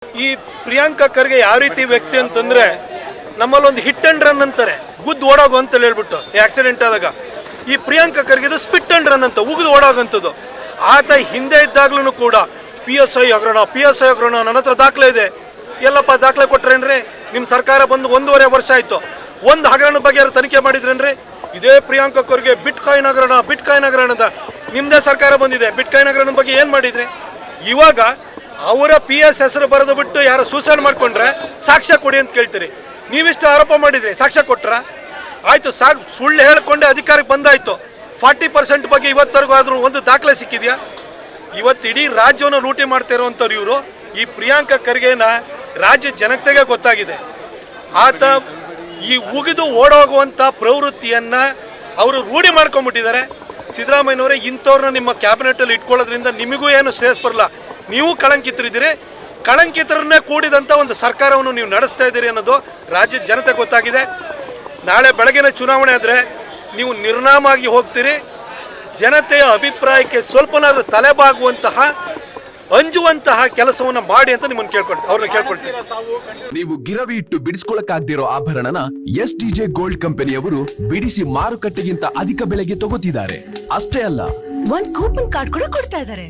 ಈ ಪ್ರಿಯಾಂಕಾ ಖರ್ಗೆ ಯಾವ ರೀತಿ ವ್ಯಕ್ತಿ ಅಂತಂದ್ರೆ ನಮ್ಮಲ್ಲಿ ಒಂದು ಹಿಟ್ ಅಂಡ್ ರನ್ ಅಂತಾರೆ, ಗುದ್ದು ಓಡೋಗು ಅಂತ ಹೇಳ್ಬಿಟ್ಟು ಆಕ್ಸಿಡೆಂಟ್ ಆದಾಗ. ಈ ಪ್ರಿಯಾಂಕಾ ಖರ್ಗೆ ಇದು ಸ್ಪಿಟ್ ಅಂಡ್ ರನ್ ಅಂತ, ಉಗಿದು ಓಡೋಗಂಥದ್ದು. ಆತ ಹಿಂದೆ ಇದ್ದಾಗ್ಲೂ ಕೂಡ PSI ಹಗರಣ ನನ್ನ ಹತ್ರ ದಾಖಲೆ ಇದೆ. ಎಲ್ಲಪ್ಪ ದಾಖಲೆ ಕೊಟ್ರೇನ್ರಿ? ನಿಮ್ಮ ಸರ್ಕಾರ ಬಂದು 1.5 ವರ್ಷ ಆಯ್ತು. ಒಂದು ಹಗರಣದ ಬಗ್ಗೆ ಯಾರು ತನಿಖೆ ಮಾಡಿದ್ರೇನ್ರಿ? ಇದೇ ಪ್ರಿಯಾಂಕಾ ಖರ್ಗೆ ಬಿಟ್ಕಾಯಿನ್ ಹಗರಣ ಅಂತ ನಿಮ್ಮದೇ ಸರ್ಕಾರ ಬಂದಿದೆ. ಬಿಟ್ಕಾಯಿನ್ ಹಗರಣದ ಬಗ್ಗೆ ಏನು ಮಾಡಿದ್ರಿ? ಇವಾಗ ಅವರ PS ಹೆಸರು ಬರೆದು ಬಿಟ್ಟು ಯಾರು ಸೂಸೈಡ್ ಮಾಡ್ಕೊಂಡ್ರೆ ಸಾಕ್ಷ್ಯ ಕೊಡಿ ಅಂತ ಕೇಳ್ತೀರಿ. ನೀವಿಷ್ಟು ಆರೋಪ ಮಾಡಿದ್ರಿ, ಸಾಕ್ಷ್ಯ ಕೊಟ್ರ? ಆಯ್ತು, ಸುಳ್ಳು ಹೇಳ್ಕೊಂಡೆ ಅಧಿಕಾರಕ್ಕೆ ಬಂದಾಯ್ತು. 40% ಬಗ್ಗೆ ಇವತ್ತರೆಗೂ ಆದ್ರೂ ಒಂದು ದಾಖಲೆ ಸಿಕ್ಕಿದ್ಯಾ? ಇವತ್ತು ಇಡೀ ರಾಜ್ಯವನ್ನು ಲೂಟಿ ಮಾಡ್ತಾ ಇರುವಂಥವ್ರು ಇವರು. ಈ ಪ್ರಿಯಾಂಕಾ ಖರ್ಗೆನ ರಾಜ್ಯ ಜನತೆಗೆ ಗೊತ್ತಾಗಿದೆ. ಆತ ಈ ಉಗಿದು ಓಡೋಗುವಂಥ ಪ್ರವೃತ್ತಿಯನ್ನ ಅವರು ರೂಢಿ ಮಾಡ್ಕೊಂಡ್ಬಿಟ್ಟಿದ್ದಾರೆ. ಸಿದ್ದರಾಮಯ್ಯನವರೇ, ಇಂಥವ್ರನ್ನ ನಿಮ್ಮ ಕ್ಯಾಬಿನೆಟಲ್ಲಿ ಇಟ್ಕೊಳ್ಳೋದ್ರಿಂದ ನಿಮಗೂ ಏನು ಶ್ರೇಯಸ್ ಬರಲ್ಲ. ನೀವು ಕಳಂಕಿತರಿದ್ದೀರಿ. ಕಳಂಕಿತರನ್ನೇ ಕೂಡಿದಂಥ ಒಂದು ಸರ್ಕಾರವನ್ನು ನೀವು ನಡೆಸ್ತಾ ಇದ್ದೀರಿ ಅನ್ನೋದು ರಾಜ್ಯದ ಜನತೆ ಗೊತ್ತಾಗಿದೆ. ನಾಳೆ ಬೆಳಗಿನ ಚುನಾವಣೆ ಆದರೆ ನೀವು ನಿರ್ನಾಮ ಆಗಿ ಹೋಗ್ತೀರಿ. ಜನತೆಯ ಅಭಿಪ್ರಾಯಕ್ಕೆ ಸ್ವಲ್ಪನಾದ್ರೂ ತಲೆಬಾಗುವಂತಹ, ಅಂಜುವಂತಹ ಕೆಲಸವನ್ನು ಮಾಡಿ ಅಂತ ಅವ್ರನ್ನ ಕೇಳ್ಕೊಳ್ತೀನಿ. ನೀವು ಗಿರವಿ ಇಟ್ಟು ಬಿಡಿಸ್ಕೊಳಕ್ಕಾಗ್ದಿರೋ ಆಭರಣನ STJ ಗೋಲ್ಡ್ ಕಂಪನಿಯವರು ಬಿಡಿಸಿ ಮಾರುಕಟ್ಟೆಗಿಂತ ಅಧಿಕ ಬೆಲೆಗೆ ತಗೋತಿದ್ದಾರೆ. ಅಷ್ಟೇ ಅಲ್ಲ, ಒಂದು ಕೂಪನ್ ಕಾರ್ಡ್ ಕೂಡ ಕೊಡ್ತಾ ಇದ್ದಾರೆ.